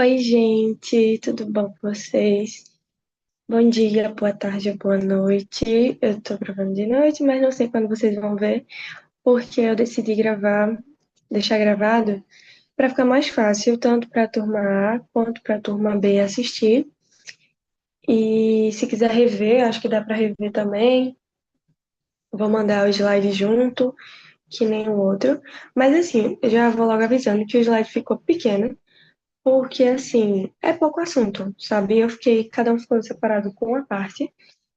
Oi, gente, tudo bom com vocês? Bom dia, boa tarde, boa noite. Eu tô gravando de noite, mas não sei quando vocês vão ver, porque eu decidi gravar, deixar gravado, para ficar mais fácil, tanto para a turma A quanto para a turma B assistir. E se quiser rever, acho que dá para rever também. Vou mandar o slide junto, que nem o outro. Mas assim, eu já vou logo avisando que o slide ficou pequeno. Porque, assim, é pouco assunto, sabe? Cada um ficou separado com uma parte,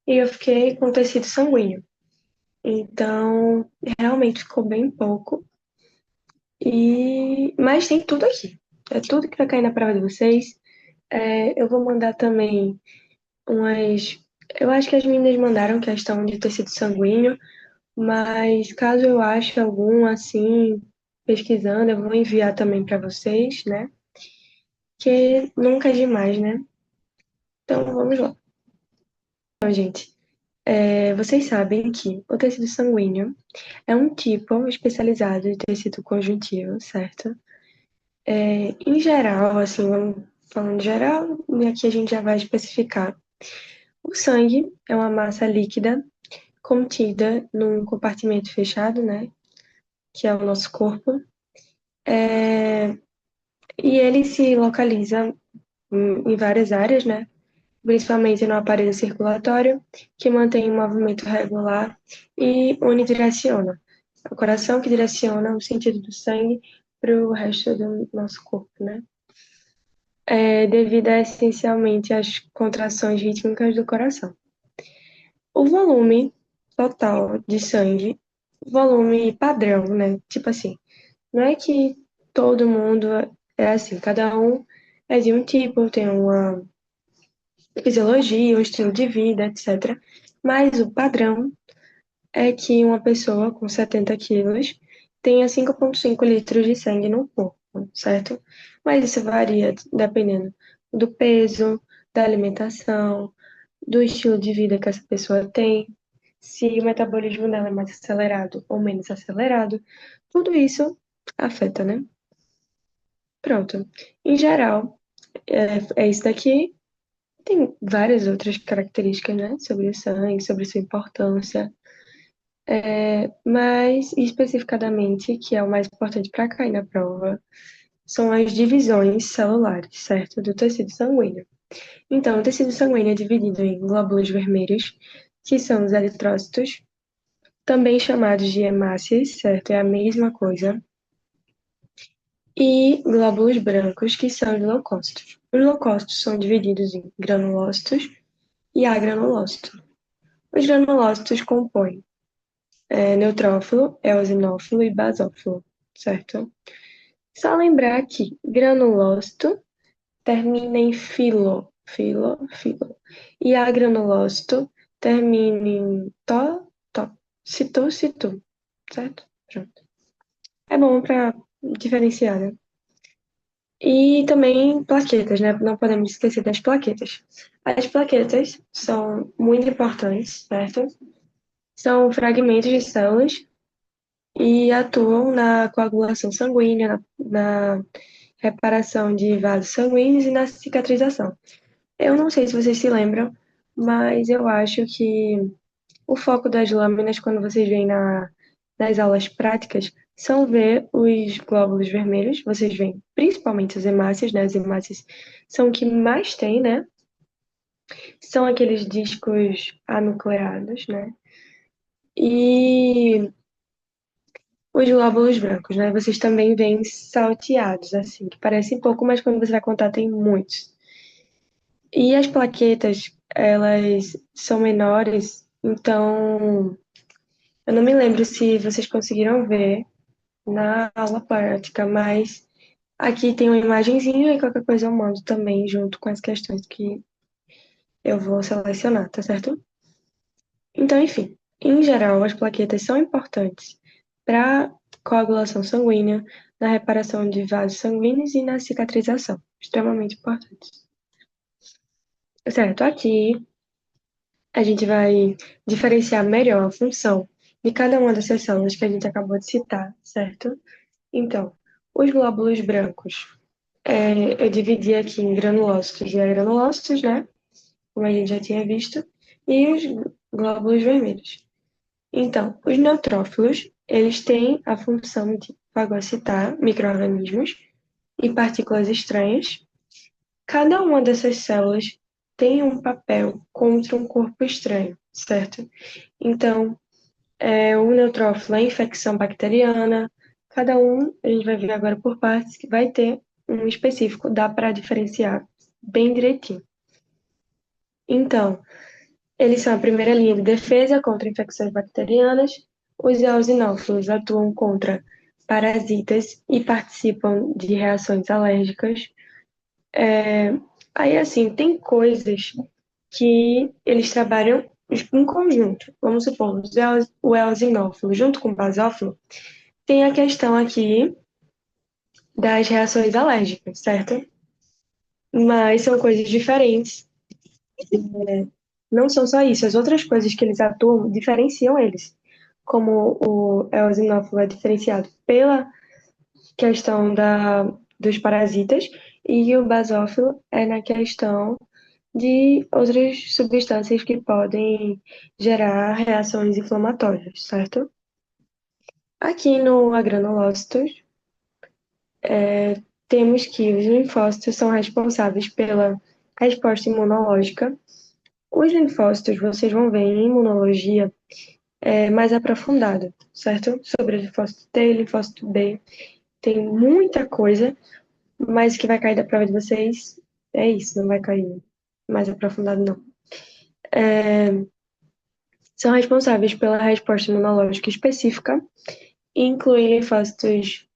e eu fiquei com tecido sanguíneo. Então, realmente ficou bem pouco. Mas tem tudo aqui. É tudo que vai cair na prova de vocês. Eu vou mandar também umas. Eu acho que as meninas mandaram questão de tecido sanguíneo, mas caso eu ache algum, assim, pesquisando, eu vou enviar também para vocês, né? Que nunca é demais, né? Então, vamos lá. Então, gente, vocês sabem que o tecido sanguíneo é um tipo especializado de tecido conjuntivo, certo? Em geral, assim, vamos falando em geral, e aqui a gente já vai especificar. O sangue é uma massa líquida contida num compartimento fechado, né? Que é o nosso corpo. E ele se localiza em várias áreas, né? Principalmente no aparelho circulatório, que mantém o movimento regular e unidireciona. O coração que direciona o sentido do sangue para o resto do nosso corpo, né? Devido essencialmente às contrações rítmicas do coração. O volume total de sangue, volume padrão, né? Tipo assim, não é que todo mundo é assim, cada um é de um tipo, tem uma fisiologia, um estilo de vida, etc. Mas o padrão é que uma pessoa com 70 quilos tenha 5,5 litros de sangue no corpo, certo? Mas isso varia dependendo do peso, da alimentação, do estilo de vida que essa pessoa tem, se o metabolismo dela é mais acelerado ou menos acelerado. Tudo isso afeta, né? Pronto. Em geral, é isso daqui. Tem várias outras características, né, sobre o sangue, sobre sua importância, mas especificadamente, que é o mais importante para cair na prova, são as divisões celulares, certo, do tecido sanguíneo. Então, o tecido sanguíneo é dividido em glóbulos vermelhos, que são os eritrócitos, também chamados de hemácias, certo, é a mesma coisa, e glóbulos brancos, que são os leucócitos. Os leucócitos são divididos em granulócitos e agranulócitos. Os granulócitos compõem neutrófilo, eosinófilo e basófilo, certo? Só lembrar que granulócito termina em filo. E agranulócito termina em to, citu, certo? Pronto. É bom para diferenciar, né? E também plaquetas, né? Não podemos esquecer das plaquetas. As plaquetas são muito importantes, certo? São fragmentos de células e atuam na coagulação sanguínea, na reparação de vasos sanguíneos e na cicatrização. Eu não sei se vocês se lembram, mas eu acho que o foco das lâminas, quando vocês veem nas aulas práticas, são ver os glóbulos vermelhos. Vocês veem principalmente as hemácias, né? As hemácias são o que mais tem, né? São aqueles discos anucleados, né? E os glóbulos brancos, né? Vocês também veem salteados, assim, que parecem pouco, mas quando você vai contar tem muitos. E as plaquetas, elas são menores, então eu não me lembro se vocês conseguiram ver na aula prática, mas aqui tem uma imagenzinha e qualquer coisa eu mando também junto com as questões que eu vou selecionar, tá certo? Então, enfim, em geral, as plaquetas são importantes para coagulação sanguínea, na reparação de vasos sanguíneos e na cicatrização. Extremamente importantes. Certo, aqui a gente vai diferenciar melhor a função de cada uma dessas células que a gente acabou de citar, certo? Então, os glóbulos brancos. Eu dividi aqui em granulócitos e agranulócitos, né? Como a gente já tinha visto, e os glóbulos vermelhos. Então, os neutrófilos, eles têm a função de fagocitar micro-organismos e partículas estranhas. Cada uma dessas células tem um papel contra um corpo estranho, certo? Então, o neutrófilo é infecção bacteriana. Cada um, a gente vai ver agora por partes, que vai ter um específico, dá para diferenciar bem direitinho. Então, eles são a primeira linha de defesa contra infecções bacterianas. Os eosinófilos atuam contra parasitas e participam de reações alérgicas. Aí, assim, tem coisas que eles trabalham em conjunto. Vamos supor, o eosinófilo junto com o basófilo tem a questão aqui das reações alérgicas, certo? Mas são coisas diferentes. Não são só isso, as outras coisas que eles atuam diferenciam eles. Como o eosinófilo é diferenciado pela questão dos parasitas e o basófilo é na questão de outras substâncias que podem gerar reações inflamatórias, certo? Aqui no agranulócitos, temos que os linfócitos são responsáveis pela resposta imunológica. Os linfócitos, vocês vão ver em imunologia mais aprofundada, certo? Sobre linfócito T e linfócito B. Tem muita coisa, mas o que vai cair da prova de vocês é isso, não vai cair mais aprofundado, não. São responsáveis pela resposta imunológica específica e incluem linfócitos,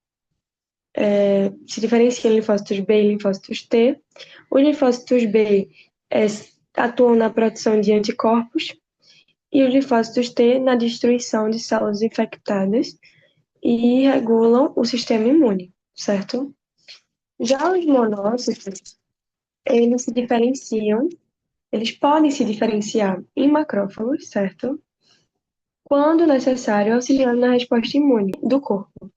se diferenciam linfócitos B e linfócitos T. Os linfócitos B atuam na produção de anticorpos e os linfócitos T na destruição de células infectadas e regulam o sistema imune, certo? Já os monócitos, eles se diferenciam, eles podem se diferenciar em macrófagos, certo? Quando necessário, auxiliando na resposta imune do corpo.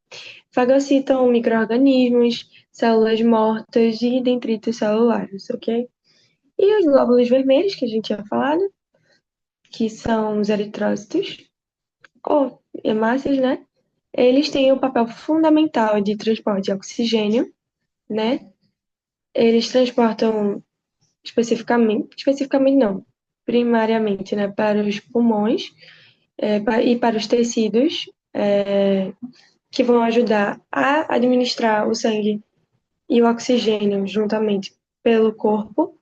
Fagocitam micro-organismos, células mortas e detritos celulares, ok? E os glóbulos vermelhos, que a gente tinha falado, que são os eritrócitos, ou hemácias, né? Eles têm um papel fundamental de transporte de oxigênio, né? Eles transportam especificamente não, primariamente, né, para os pulmões e para os tecidos, que vão ajudar a administrar o sangue e o oxigênio juntamente pelo corpo,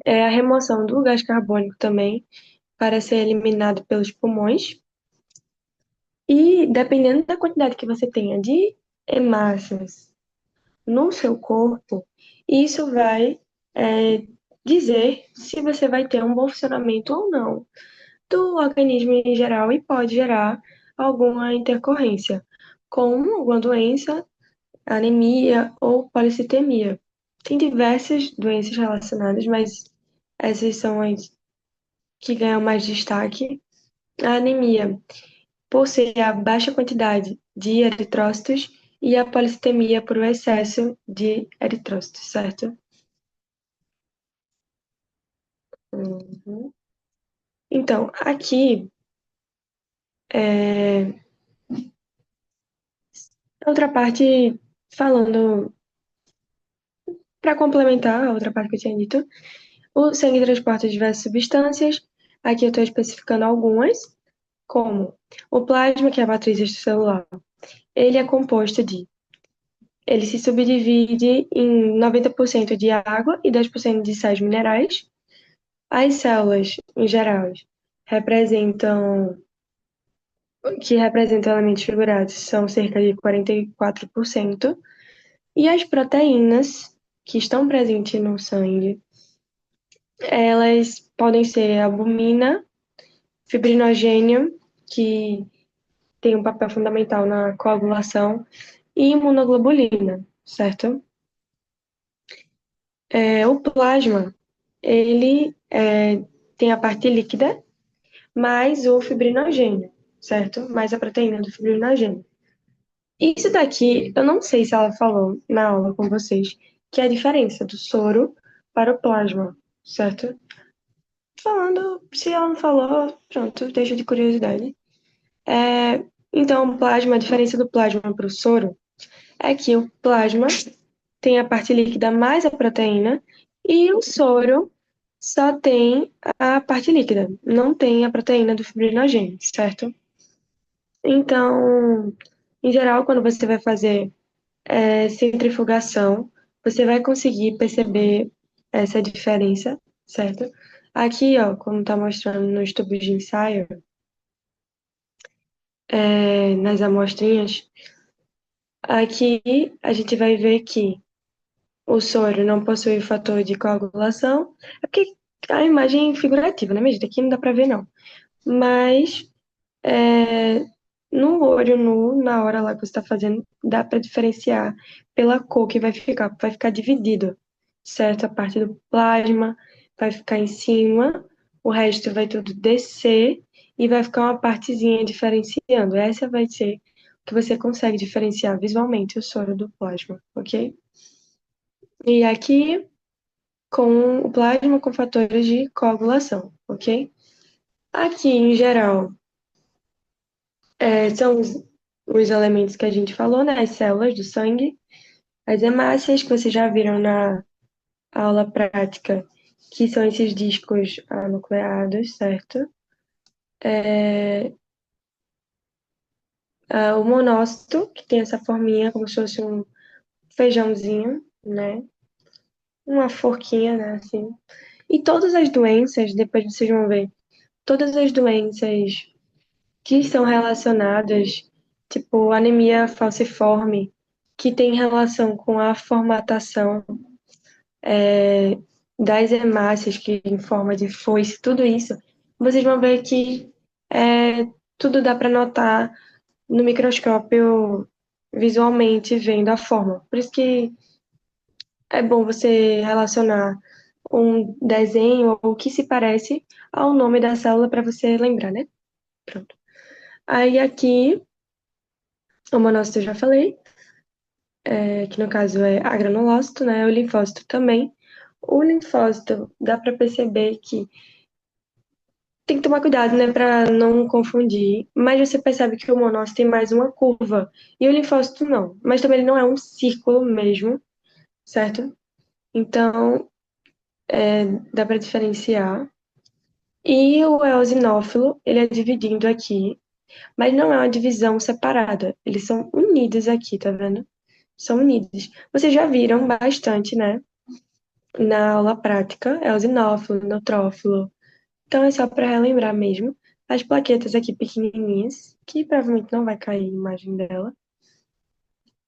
a remoção do gás carbônico também, para ser eliminado pelos pulmões. E dependendo da quantidade que você tenha de hemácias no seu corpo, isso vai dizer se você vai ter um bom funcionamento ou não do organismo em geral e pode gerar alguma intercorrência, como alguma doença, anemia ou policitemia. Tem diversas doenças relacionadas, mas essas são as que ganham mais destaque. A anemia, por ser a baixa quantidade de eritrócitos, e a policitemia por o excesso de eritrócitos, certo? Uhum. Então, aqui, outra parte, falando, para complementar a outra parte que eu tinha dito, o sangue transporta diversas substâncias, aqui eu estou especificando algumas, como o plasma, que é a matriz extracelular. Ele é composto de Ele se subdivide em 90% de água e 10% de sais minerais. As células, em geral, representam, que representam elementos figurados, são cerca de 44%. E as proteínas que estão presentes no sangue, elas podem ser albumina, fibrinogênio, que tem um papel fundamental na coagulação, e imunoglobulina, certo? O plasma, ele tem a parte líquida, mais o fibrinogênio, certo? Mais a proteína do fibrinogênio. Isso daqui, eu não sei se ela falou na aula com vocês, que é a diferença do soro para o plasma, certo? Falando, se ela não falou, pronto, deixa de curiosidade. Então, o plasma, a diferença do plasma para o soro é que o plasma tem a parte líquida mais a proteína e o soro só tem a parte líquida, não tem a proteína do fibrinogênio, certo? Então, em geral, quando você vai fazer centrifugação, você vai conseguir perceber essa diferença, certo? Aqui, ó, como está mostrando nos tubos de ensaio, nas amostrinhas, aqui a gente vai ver que o soro não possui o fator de coagulação. É porque a imagem é figurativa, né, minha gente? Aqui não dá para ver, não. Mas no olho nu, na hora lá que você está fazendo, dá para diferenciar pela cor que vai ficar dividido, certo? A parte do plasma vai ficar em cima, o resto vai tudo descer e vai ficar uma partezinha diferenciando. Essa vai ser o que você consegue diferenciar visualmente o soro do plasma, ok? E aqui com o plasma com fatores de coagulação, ok? Aqui, em geral, são os elementos que a gente falou, né? As células do sangue, as hemácias, que vocês já viram na aula prática, que são esses discos nucleados, certo? O monócito, que tem essa forminha como se fosse um feijãozinho, né? Uma forquinha, né? Assim. E todas as doenças, depois vocês vão ver, todas as doenças que são relacionadas, tipo anemia falciforme, que tem relação com a formatação das hemácias, que em forma de foice, tudo isso, vocês vão ver que tudo dá para notar no microscópio visualmente vendo a forma. Por isso que é bom você relacionar um desenho ou o que se parece ao nome da célula para você lembrar, né? Pronto. Aí aqui, o monócito eu já falei, que no caso é agranulócito, né? O linfócito também. O linfócito dá para perceber que tem que tomar cuidado, né, para não confundir, mas você percebe que o monócito tem mais uma curva e o linfócito não, mas também ele não é um círculo mesmo, certo? Então, dá para diferenciar. E o eosinófilo, ele é dividindo aqui, mas não é uma divisão separada, eles são unidos aqui, tá vendo? São unidos. Vocês já viram bastante, né? Na aula prática, eosinófilo, neutrófilo. Então é só para relembrar mesmo. As plaquetas aqui pequenininhas, que provavelmente não vai cair a imagem dela,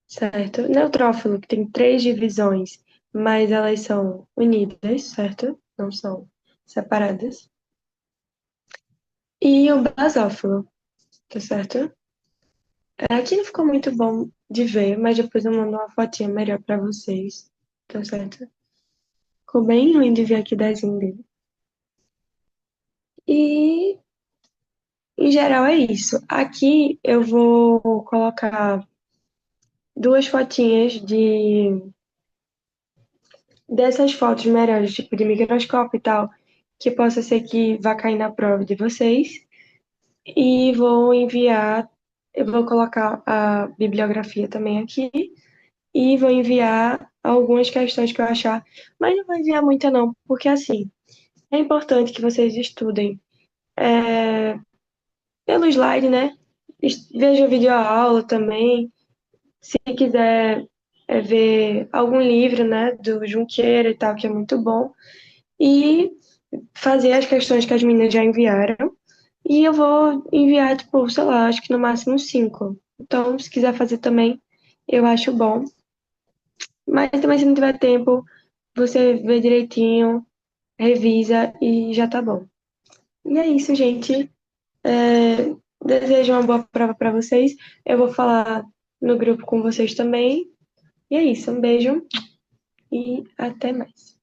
certo? Neutrófilo, que tem 3 divisões, mas elas são unidas, certo? Não são separadas. E o basófilo, tá certo? Aqui não ficou muito bom de ver, mas depois eu mando uma fotinha melhor para vocês, tá certo? Ficou bem ruim de ver aqui o desenho dele. E, em geral, é isso. Aqui eu vou colocar 2 fotinhas dessas fotos melhores, tipo de microscópio e tal, que possa ser que vá cair na prova de vocês. E vou enviar, eu vou colocar a bibliografia também aqui, e vou enviar algumas questões que eu achar, mas não vou enviar muita não, porque assim, é importante que vocês estudem pelo slide, né? Veja vídeo aula também. Se quiser ver algum livro, né, do Junqueira e tal, que é muito bom. E fazer as questões que as meninas já enviaram. E eu vou enviar, tipo, sei lá, acho que no máximo 5. Então, se quiser fazer também, eu acho bom. Mas também, se não tiver tempo, você vê direitinho, revisa e já tá bom. E é isso, gente. Desejo uma boa prova para vocês. Eu vou falar no grupo com vocês também. E é isso. Um beijo e até mais.